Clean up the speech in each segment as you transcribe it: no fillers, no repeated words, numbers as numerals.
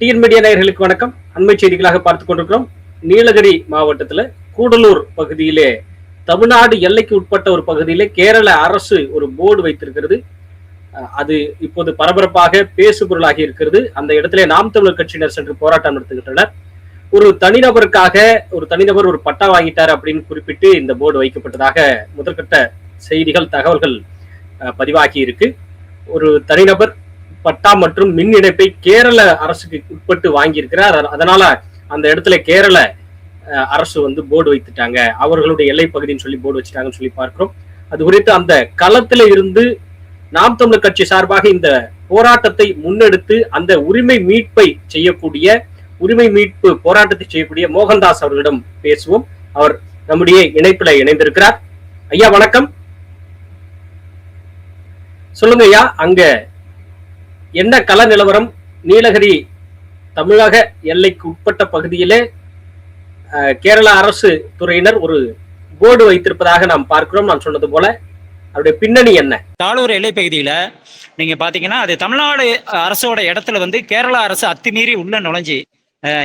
TN media நேயர்களுக்கு வணக்கம். அண்மை செய்திகளாக பார்த்துக் கொண்டிருக்கிறோம். நீலகிரி மாவட்டத்துல கூடலூர் பகுதியிலே தமிழ்நாடு எல்லைக்கு உட்பட்ட ஒரு பகுதியிலே கேரள அரசு ஒரு போர்டு வைத்திருக்கிறது. அது இப்போது பரபரப்பாக பேசுபொருளாகி இருக்கிறது. அந்த இடத்திலே நாம் தமிழர் கட்சியினர் சென்று போராட்டம் நடத்துகின்றனர். ஒரு தனிநபர் ஒரு பட்டா வாங்கிட்டார் அப்படின்னு குறிப்பிட்டு இந்த போர்டு வைக்கப்பட்டதாக முதற்கட்ட செய்திகள் தகவல்கள் பதிவாகி இருக்கு. ஒரு தனிநபர் பட்டா மற்றும் மின் இணைப்பை கேரள அரசுக்கு உட்பட்டு வாங்கியிருக்கிறார். அதனால அந்த இடத்துல கேரள அரசு போர்டு வைத்துட்டாங்க, அவர்களுடைய எல்லை பகுதின்னு சொல்லி போர்டு வச்சுட்டாங்கன்னு சொல்லி பார்க்கிறோம். அது குறித்து அந்த களத்துல இருந்து நாம் தமிழர் கட்சி சார்பாக இந்த போராட்டத்தை முன்னெடுத்து அந்த உரிமை மீட்பு போராட்டத்தை செய்யக்கூடிய மோகன்தாஸ் அவர்களிடம் பேசுவோம். அவர் நம்முடைய இணைப்புல இணைந்திருக்கிறார். ஐயா வணக்கம். சொல்லுங்க ஐயா, அங்க என்ன கள நிலவரம்? நீலகிரி தமிழக எல்லைக்கு உட்பட்ட பகுதியிலே கேரள அரசு துறையினர் ஒரு போர்டு வைத்திருப்பதாக நாம் பார்க்கிறோம். நான் சொன்னது போல அவருடைய பின்னணி என்ன? தாளூர் எல்லை பகுதியில நீங்க பாத்தீங்கன்னா அது தமிழ்நாடு அரசோட இடத்துல கேரளா அரசு அத்துமீறி உள்ள நுழைஞ்சு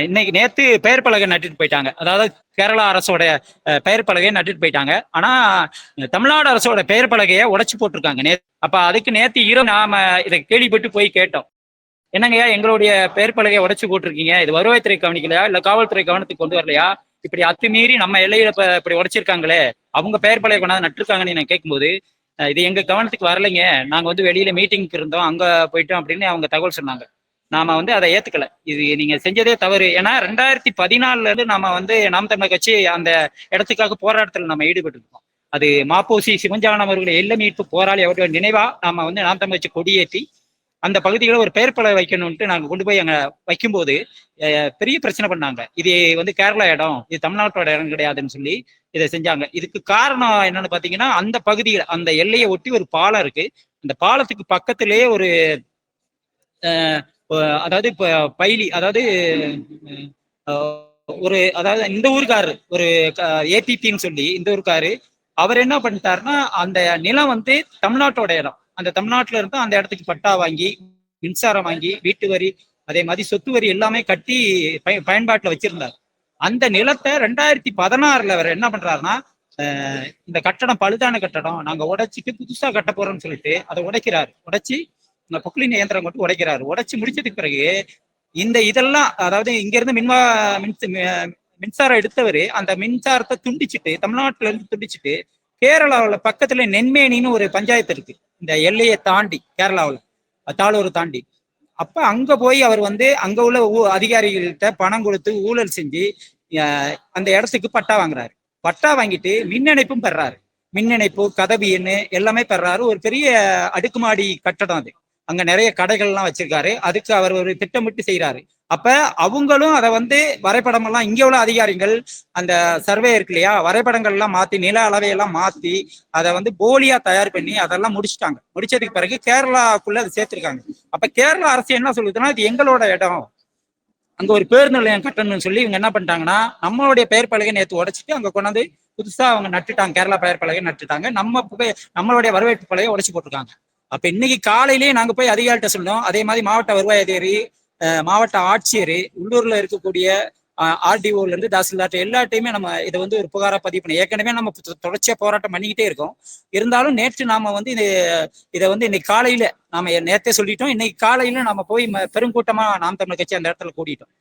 இன்னைக்கு நேத்து பெயர் பலகை நட்டுட்டு போயிட்டாங்க. அதாவது கேரளா அரசோட பெயர் பலகையை நட்டுட்டு போயிட்டாங்க. ஆனா தமிழ்நாடு அரசோட பெயர் பலகையை உடைச்சு போட்டிருக்காங்க. அப்ப அதுக்கு நேத்து இரவு நாம இதை கேள்விப்பட்டு போய் கேட்டோம், என்னங்கய்யா எங்களுடைய பெயர் பலகையை உடைச்சு போட்டிருக்கீங்க, இது வருவாய்த்துறை கவனிக்கலையா இல்ல காவல்துறை கவனத்துக்கு கொண்டு வரலையா, இப்படி அத்துமீறி நம்ம எல்லையில இப்படி உடைச்சிருக்காங்களே, அவங்க பெயர் பலகை கொண்டாந்து நட்டுருக்காங்கன்னு நான் கேட்கும்போது, இது எங்க கவனத்துக்கு வரலைங்க, நாங்க வெளியில மீட்டிங்க்கு இருந்தோம், அங்க போயிட்டோம் அப்படின்னு அவங்க தகவல் சொன்னாங்க. நாம அதை ஏத்துக்கல. இது நீங்க செஞ்சதே தவறு. ஏன்னா 2014 இருந்து நாம நாம் தமிழர் கட்சி அந்த இடத்துக்காக போராட்டத்தில் நம்ம ஈடுபட்டு இருக்கோம். அது மாப்போசி சிவஞானம் அவர்களுடைய எல்லை மீட்பு போராளி அவர்களுடைய நினைவா நாம நாம் தமிழர் கட்சி கொடியேற்றி அந்த பகுதிகளை ஒரு பெயர் பலகை வைக்கணும்ட்டு நாங்க கொண்டு போய் அங்க வைக்கும்போது பெரிய பிரச்சனை பண்ணாங்க. இது கேரளா இடம், இது தமிழ்நாட்டோட இடம் கிடையாதுன்னு சொல்லி இதை செஞ்சாங்க. இதுக்கு காரணம் என்னன்னு பாத்தீங்கன்னா, அந்த பகுதியில் அந்த எல்லையை ஒட்டி ஒரு பாலம் இருக்கு. அந்த பாலத்துக்கு பக்கத்திலேயே ஒரு அதாவது இப்ப பைலி, அதாவது அதாவது இந்த ஊருக்காரு ஒரு ஏபிபின்னு சொல்லி இந்த ஊருக்காரு அவர் என்ன பண்ணிட்டாருன்னா, அந்த நிலம் தமிழ்நாட்டோட இடம், அந்த தமிழ்நாட்டுல இருந்து அந்த இடத்துக்கு பட்டா வாங்கி மின்சாரம் வாங்கி வீட்டு வரி அதே மாதிரி சொத்து வரி எல்லாமே கட்டி பயன்பாட்டுல வச்சிருந்தார். அந்த நிலத்தை 2016 அவர் என்ன பண்றாருன்னா, இந்த கட்டடம் பழுதான கட்டடம் நாங்க உடைச்சிட்டு புதுசா கட்ட போறோம்னு சொல்லிட்டு அதை உடைச்சு பொக்லின் இயந்திரம் கொண்டு உடைக்கிறாரு. உடைச்சு முடிச்சதுக்கு பிறகு இதெல்லாம், அதாவது இங்க இருந்து மின்சாரம் எடுத்தவர் அந்த மின்சாரத்தை துண்டிச்சுட்டு தமிழ்நாட்டுல இருந்து துண்டிச்சுட்டு கேரளாவில் பக்கத்துல நென்மேனின்னு ஒரு பஞ்சாயத்து இருக்கு இந்த எல்லையை தாண்டி, கேரளாவில் தாளூர் தாண்டி. அப்ப அங்க போய் அவர் அங்க உள்ள அதிகாரிகள்கிட்ட பணம் கொடுத்து ஊழல் செஞ்சு அந்த இடத்துக்கு பட்டா வாங்குறாரு. பட்டா வாங்கிட்டு மின் இணைப்பும் பெறாரு. மின் இணைப்பு கதவின்னு எல்லாமே பெறாரு. ஒரு பெரிய அடுக்குமாடி கட்டடம் அது. அங்க நிறைய கடைகள்லாம் வச்சிருக்காரு. அதுக்கு அவர் ஒரு திட்டமிட்டு செய்யறாரு. அப்ப அவங்களும் அதை வரைபடம் எல்லாம் இங்க உள்ள அதிகாரிகள் அந்த சர்வே இருக்கு இல்லையா, வரைபடங்கள் எல்லாம் மாத்தி நில அளவையெல்லாம் மாத்தி அதை போலியா தயார் பண்ணி அதெல்லாம் முடிச்சுட்டாங்க. முடிச்சதுக்கு பிறகு கேரளாக்குள்ள அதை சேர்த்திருக்காங்க. அப்ப கேரளா அரசு என்ன சொல்லுதுன்னா, இது எங்களோட இடம், அங்க ஒரு பேருந்து நிலையம் கட்டணும்னு சொல்லி இவங்க என்ன பண்ணிட்டாங்கன்னா, நம்மளுடைய பெயர் பலகை நேற்று உடைச்சிட்டு அங்க கொண்டாந்து புதுசா அவங்க நட்டுட்டாங்க. கேரளா பெயர் பலகை நட்டுட்டாங்க. நம்மளுடைய வரவேற்பு பலகையை உடைச்சு போட்டிருக்காங்க. அப்ப இன்னைக்கு காலையிலேயே நாங்க போய் அதிகாரிகிட்ட சொன்னோம். அதே மாதிரி மாவட்ட வருவாய் அதிகாரி, மாவட்ட ஆட்சியர், உள்ளூர்ல இருக்கக்கூடிய ஆர்டிஓல இருந்து தாசில்தார் எல்லாத்தையுமே நம்ம இதை ஒரு புகாரா பதிவு பண்ணி ஏற்கனவே நம்ம தொடர்ச்சியா போராட்டம் பண்ணிக்கிட்டே இருக்கோம். இருந்தாலும் நேற்று நாம இதை இன்னைக்கு காலையில நாம நேற்றே சொல்லிட்டோம். இன்னைக்கு காலையில நாம போய் பெருங்கூட்டமா நாம் தமிழர் கட்சி அந்த இடத்துல கூட்டிட்டோம்.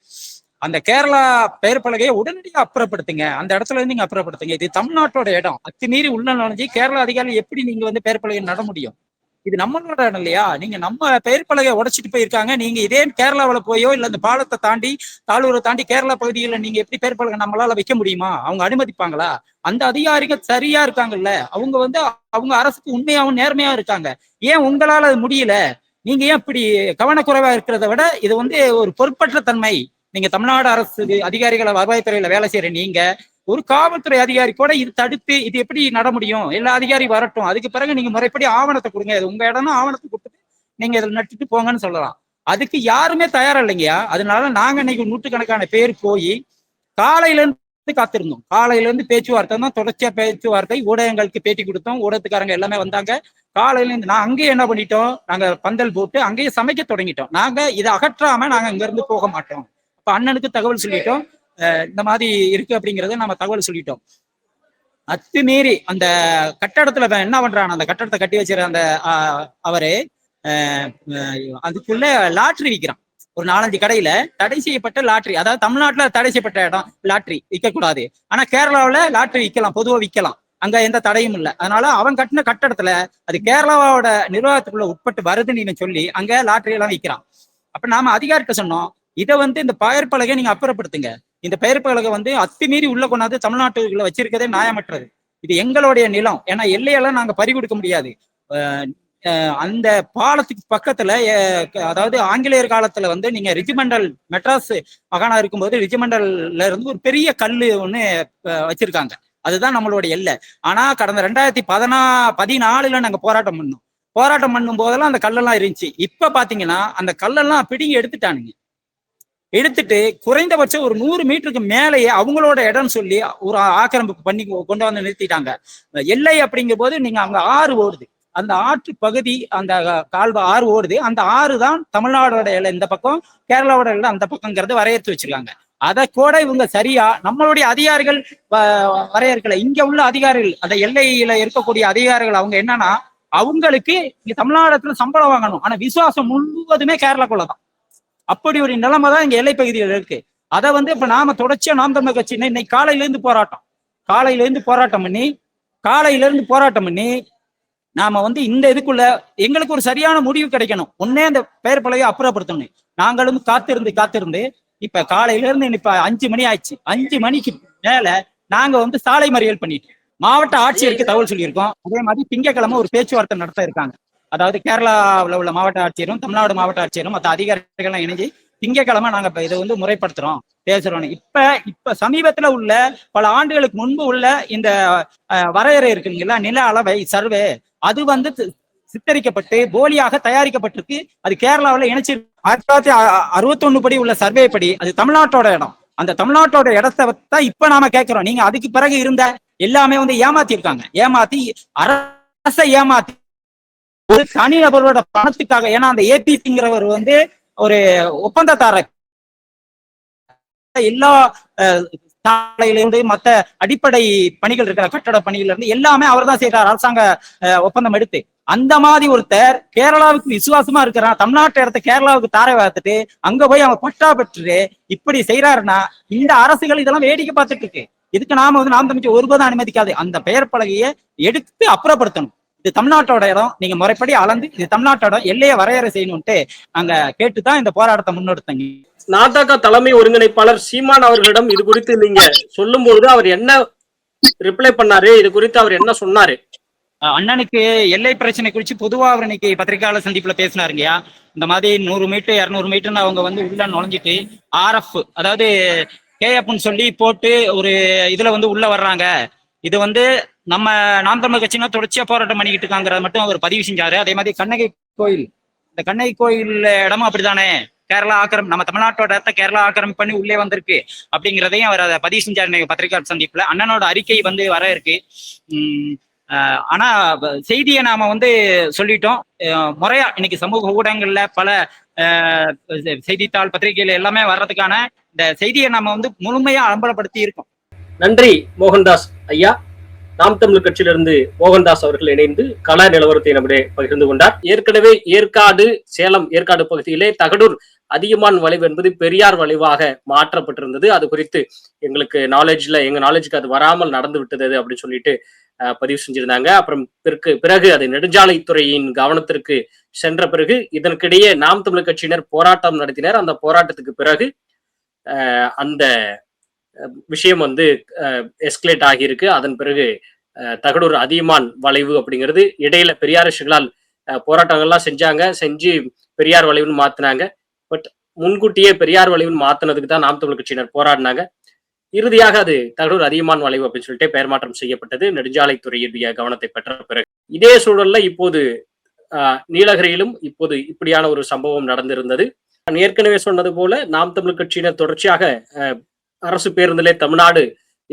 அந்த கேரளா பெயர் பலகையை உடனடியாக அப்புறப்படுத்துங்க, அந்த இடத்துல இருந்து நீங்க அப்புறப்படுத்துங்க, இது தமிழ்நாட்டோட இடம், அத்துமீறி உள்ள நுழைஞ்சு கேரளா அதிகாரிகள் எப்படி நீங்க பெயர் பலகை நட முடியும்? இது நம்மளோட இடம் இல்லையா? நீங்க நம்ம பெயர் பலகையை உடைச்சிட்டு போயிருக்காங்க. நீங்க இதே கேரளாவில் போயோ இல்ல இந்த பாலத்தை தாண்டி தாளூரை தாண்டி கேரளா பகுதிகளில் நீங்க எப்படி பெயர் பலகை நம்மளால வைக்க முடியுமா? அவங்க அனுமதிப்பாங்களா? அந்த அதிகாரிகள் சரியா இருக்காங்கல்ல, அவங்க அவங்க அரசுக்கு உண்மையாவும் நேர்மையா இருக்காங்க. ஏன் உங்களால அது முடியல? நீங்க ஏன் இப்படி கவனக்குறைவா இருக்கிறத விட இது ஒரு பொறுப்பற்ற தன்மை. நீங்க தமிழ்நாடு அரசு அதிகாரிகளை வருவாய்த்துறையில வேலை செய்யற நீங்க ஒரு காவல்துறை அதிகாரி கூட இது தடுத்து இது எப்படி நட முடியும்? எல்லா அதிகாரி வரட்டும், அதுக்கு பிறகு நீங்க முறைப்படி ஆவணத்தை கொடுங்க, இது உங்க இடம்னா ஆவணத்தை கொடுத்துட்டு நீங்க இதில் நட்டுட்டு போங்கன்னு சொல்லலாம். அதுக்கு யாருமே தயாரா இல்லைங்கயா. அதனால நாங்க இன்னைக்கு நூற்றுக்கணக்கான பேர் போய் காலையில இருந்து காத்திருந்தோம். காலையில இருந்து பேச்சுவார்த்தை தான், தொடர்ச்சியா பேச்சுவார்த்தை. ஊடகங்களுக்கு பேட்டி கொடுத்தோம், ஊடகத்துக்காரங்க எல்லாமே வந்தாங்க. காலையில இருந்து நான் அங்கேயே என்ன பண்ணிட்டோம், நாங்க பந்தல் போட்டு அங்கேயே சமைக்க தொடங்கிட்டோம். நாங்க இதை அகற்றாம நாங்க இங்க இருந்து போக மாட்டோம். இப்ப அண்ணனுக்கு தகவல் சொல்லிட்டோம், இந்த மாதிரி இருக்கு அப்படிங்கறத நம்ம தகவல் சொல்லிட்டோம். அத்துமீறி அந்த கட்டடத்துல என்ன பண்றான், அந்த கட்டடத்தை கட்டி வச்சிருக்க அந்த அவரு அதுக்குள்ள லாட்ரி விற்கிறான். ஒரு 4-5 கடையில தடை செய்யப்பட்ட லாட்ரி, அதாவது தமிழ்நாட்டுல தடை செய்யப்பட்ட இடம் லாட்ரி விற்கக்கூடாது, ஆனா கேரளாவில லாட்ரி விற்கலாம், பொதுவா விற்கலாம், அங்க எந்த தடையும் இல்லை. அதனால அவன் கட்டின கட்டடத்துல அது கேரளாவோட நிர்வாகத்துக்குள்ள உட்பட்டு வருதுன்னு சொல்லி அங்க லாட்ரி எல்லாம் விற்கிறான். அப்ப நாம அதிகாரிட்ட சொன்னோம், இதை இந்த பெயர் பலகை நீங்க அப்புறப்படுத்துங்க. இந்த பெயர் பலகை அத்துமீறி உள்ள கொண்டாந்து தமிழ்நாட்டுக்குள்ள வச்சிருக்கதே நியாயமற்றது. இது எங்களுடைய நிலம், ஏன்னா எல்லையெல்லாம் நாங்க பறி கொடுக்க முடியாது. அந்த பாலத்துக்கு பக்கத்துல, அதாவது ஆங்கிலேயர் காலத்துல நீங்க ரிஜிமெண்டல் மெட்ராஸ் மகாணா இருக்கும்போது ரிஜிமெண்டல்ல இருந்து ஒரு பெரிய கல்லு ஒண்ணு வச்சிருக்காங்க, அதுதான் நம்மளுடைய எல்லை. ஆனா கடந்த 2014 நாங்க போராட்டம் பண்ணும் போதெல்லாம் அந்த கல்லெல்லாம் இருந்துச்சு. இப்ப பாத்தீங்கன்னா அந்த கல்லெல்லாம் பிடிங்கி எடுத்துட்டு குறைந்தபட்சம் ஒரு 100 மீட்டருக்கு மேலேயே அவங்களோட இடம் சொல்லி ஒரு ஆக்கிரமிப்பு பண்ணி கொண்டு வந்து நிறுத்திட்டாங்க. எல்லை அப்படிங்கும் போது நீங்க அங்க ஆறு ஓடுது, அந்த ஆற்று பகுதி, அந்த ஆறு ஓடுது, அந்த ஆறு தான் தமிழ்நாடோட எல்லை இந்த பக்கம், கேரளாவோட எல்லை அந்த பக்கங்கிறது வரையறுத்து வச்சிருக்காங்க. அதை கூட இவங்க சரியா நம்மளுடைய அதிகாரிகள் வரையறுக்கல. இங்க உள்ள அதிகாரிகள், அந்த எல்லையில இருக்கக்கூடிய அதிகாரிகள் அவங்க என்னன்னா, அவங்களுக்கு இங்க தமிழ்நாட்டுல சம்பளம் வாங்கணும், ஆனா விசுவாசம் முழுவதுமே கேரளாக்குள்ளதான். அப்படி ஒரு நிலைமை தான் இங்க எல்லை பகுதியில் இருக்கு. அதை இப்ப நாம தொடர்ச்சியா நாம் தமிழர் கட்சி இன்னைக்கு காலையில இருந்து போராட்டம் பண்ணி நாம இந்த இதுக்குள்ள எங்களுக்கு ஒரு சரியான முடிவு கிடைக்கணும். ஒன்னே அந்த பெயர் பலகையை அப்புறப்படுத்தணும். நாங்களும் காத்திருந்து இப்ப காலையில இருந்து இப்ப 5 மணி ஆயிடுச்சு. 5 மணிக்கு மேல நாங்க சாலை மறியல் பண்ணிட்டு மாவட்ட ஆட்சியருக்கு தகவல் சொல்லியிருக்கோம். அதே மாதிரி திங்கட்கிழமை ஒரு பேச்சுவார்த்தை நடத்த இருக்காங்க. அதாவது கேரளாவில் உள்ள மாவட்ட ஆட்சியரும் தமிழ்நாடு மாவட்ட ஆட்சியரும் மற்ற அதிகாரிகள்லாம் இணைஞ்சு திங்கட்கிழமை நாங்க இதை முறைப்படுத்துறோம், பேசுறோம். இப்ப சமீபத்துல உள்ள பல ஆண்டுகளுக்கு முன்பு உள்ள இந்த வரையறை இருக்குங்களா, நில அளவை சர்வே, அது சித்தரிக்கப்பட்டு போலியாக தயாரிக்கப்பட்டிருக்கு. அது கேரளாவில் இணைச்சு 1961 படி உள்ள சர்வே படி அது தமிழ்நாட்டோட இடம். அந்த தமிழ்நாட்டோட இடத்தை தான் இப்ப நாம கேட்கிறோம். நீங்க அதுக்கு பிறகு இருந்த எல்லாமே ஏமாத்தி அரசை ஏமாத்தி ஒரு தனிநபரோட பணத்துக்காக, ஏன்னா அந்த ஏபிசிங்கிறவர் ஒரு ஒப்பந்ததாரர், எல்லா சாலையிலிருந்து மற்ற அடிப்படை பணிகள் இருக்கிற கட்டட பணிகள் இருந்து எல்லாமே அவர் தான் செய்யறார், அரசாங்க ஒப்பந்தம் எடுத்து. அந்த மாதிரி ஒருத்தர் கேரளாவுக்கு விசுவாசமா இருக்கிறான், தமிழ்நாட்டு இடத்த கேரளாவுக்கு தாரை வார்த்துட்டு அங்க போய் அவங்க பட்டா பெற்று இப்படி செய்யறாருன்னா இந்த அரசுகள் இதெல்லாம் வேடிக்கை பார்த்துட்டு இருக்கு. இதுக்கு நாம நாம் தமிழ் ஒருபோதும் அனுமதிக்காது. அந்த பெயர் பலகையை எடுத்து அப்புறப்படுத்தணும். இது தமிழ்நாட்டோட இடம், நீங்க முறைப்படி அளந்து இது தமிழ்நாட்டோட எல்லையை வரையறை செய்யணும்ட்டு நாங்க கேட்டுதான் இந்த போராட்டத்தை முன்னெடுத்தங்க. நாடக தலைமை ஒருங்கிணைப்பாளர் சீமான் அவர்களிடம் இது குறித்து நீங்க சொல்லும் பொழுது அவர் என்ன ரிப்ளை பண்ணாரு, இது குறித்து அவர் என்ன சொன்னாரு? அண்ணனுக்கு எல்லை பிரச்சனை குறித்து பொதுவா அவர் இன்னைக்கு பத்திரிகையாளர் சந்திப்புல பேசினாருங்கய்யா. இந்த மாதிரி 100 மீட்டர் 200 மீட்டர்னு அவங்க உள்ள நுழைஞ்சிட்டு RF, அதாவது KFன்னு சொல்லி போட்டு ஒரு இதுல உள்ள வர்றாங்க. இது நம்ம நாம் தமிழர் கட்சினா தொடர்ச்சியா போராட்டம் பண்ணிக்கிட்டு இருக்காங்கிறத மட்டும் அவர் பதிவு செஞ்சாரு. அதே மாதிரி கண்ணகி கோயில், இந்த கண்ணகி கோயில் இடமும் அப்படித்தானே, கேரளா நம்ம தமிழ்நாட்டோட இடத்த கேரளா ஆக்கிரமிப்பு பண்ணி உள்ளே வந்திருக்கு அப்படிங்கிறதையும் அவர் அதை பதிவு செஞ்சாரு பத்திரிகையாளர் சந்திப்புல. அண்ணனோட அறிக்கை வர இருக்கு. ஆனா செய்தியை நாம சொல்லிட்டோம் முறையா. இன்னைக்கு சமூக ஊடகங்கள்ல பல செய்தித்தாள் பத்திரிகைகள் எல்லாமே வர்றதுக்கான இந்த செய்தியை நாம முழுமையா அம்பலப்படுத்தி இருக்கோம். நன்றி மோகன்தாஸ் ஐயா. நாம் தமிழர் கட்சியிலிருந்து மோகன்தாஸ் அவர்கள் இணைந்து கள நிலவரத்தை நம்முடைய பகிர்ந்து கொண்டார். ஏற்கனவே சேலம் ஏற்காடு பகுதியிலே தகடூர் அதியமான் வளைவு என்பது பெரியார் வளைவாக மாற்றப்பட்டிருந்தது. அது குறித்து எங்க நாலேஜுக்கு அது வராமல் நடந்து விட்டது அப்படின்னு சொல்லிட்டு பதிவு செஞ்சிருந்தாங்க. அப்புறம் பிறகு அது நெடுஞ்சாலைத்துறையின் கவனத்திற்கு சென்ற பிறகு இதற்கிடையே நாம் தமிழர் கட்சியினர் போராட்டம் நடத்தினர். அந்த போராட்டத்துக்கு பிறகு அந்த விஷயம் எஸ்கலேட் ஆகியிருக்கு. அதன் பிறகு தகடூர் அதியமான் வளைவு அப்படிங்கிறது இடையில பெரியாரிஸ்டுகளால் போராட்டங்கள்லாம் செஞ்சு பெரியார் வளைவுன்னு மாத்தினாங்க. பட் முன்கூட்டியே பெரியார் வளைவுன்னு மாத்தினதுக்கு தான் நாம் தமிழர் கட்சியினர் போராடினாங்க. இறுதியாக அது தகடூர் அதியமான் வளைவு அப்படின்னு சொல்லிட்டு பெயர் மாற்றம் செய்யப்பட்டது நெடுஞ்சாலைத்துறையுடைய கவனத்தை பெற்ற பிறகு. இதே சூழல்ல இப்போது நீலகிரியிலும் இப்போது இப்படியான ஒரு சம்பவம் நடந்திருந்தது. நான் ஏற்கனவே சொன்னது போல நாம் தமிழர் கட்சியினர் தொடர்ச்சியாக அரசு பேருந்திலே தமிழ்நாடு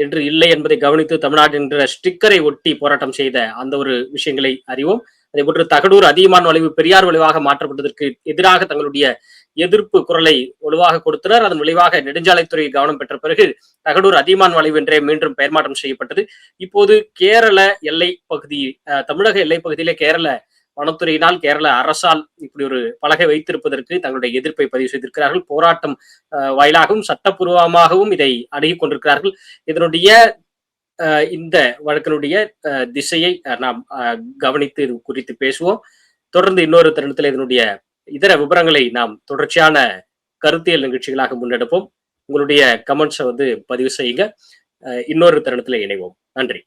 என்று இல்லை என்பதை கவனித்து தமிழ்நாடு என்ற ஸ்டிக்கரை ஒட்டி போராட்டம் செய்த அந்த ஒரு விஷயங்களை அறிவோம். அதே போன்று தகடூர் அதியமான் வளைவு பெரியார் வளைவாக மாற்றப்பட்டதற்கு எதிராக தங்களுடைய எதிர்ப்பு குரலை வலுவாக கொடுத்தனர். அதன் விளைவாக நெடுஞ்சாலைத்துறை கவனம் பெற்ற பிறகு தகடூர் அதியமான் வளைவு என்றே மீண்டும் பெயர் மாற்றம் செய்யப்பட்டது. இப்போது கேரள எல்லை பகுதி, தமிழக எல்லை பகுதியிலே கேரள வனத்துறையினால், கேரள அரசால் இப்படி ஒரு பலகை வைத்திருப்பதற்கு தங்களுடைய எதிர்ப்பை பதிவு செய்திருக்கிறார்கள். போராட்டம் வாயிலாகவும் சட்டப்பூர்வமாகவும் இதை அணுகிக் கொண்டிருக்கிறார்கள். இதனுடைய இந்த வழக்கினுடைய திசையை நாம் கவனித்து இது குறித்து பேசுவோம். தொடர்ந்து இன்னொரு தருணத்தில் இதனுடைய இதர விவரங்களை நாம் தொடர்ச்சியான கருத்தியல் நிகழ்ச்சிகளாக முன்னெடுப்போம். உங்களுடைய கமெண்ட்ஸை பதிவு செய்யுங்க. இன்னொரு தருணத்தில் இணைவோம். நன்றி.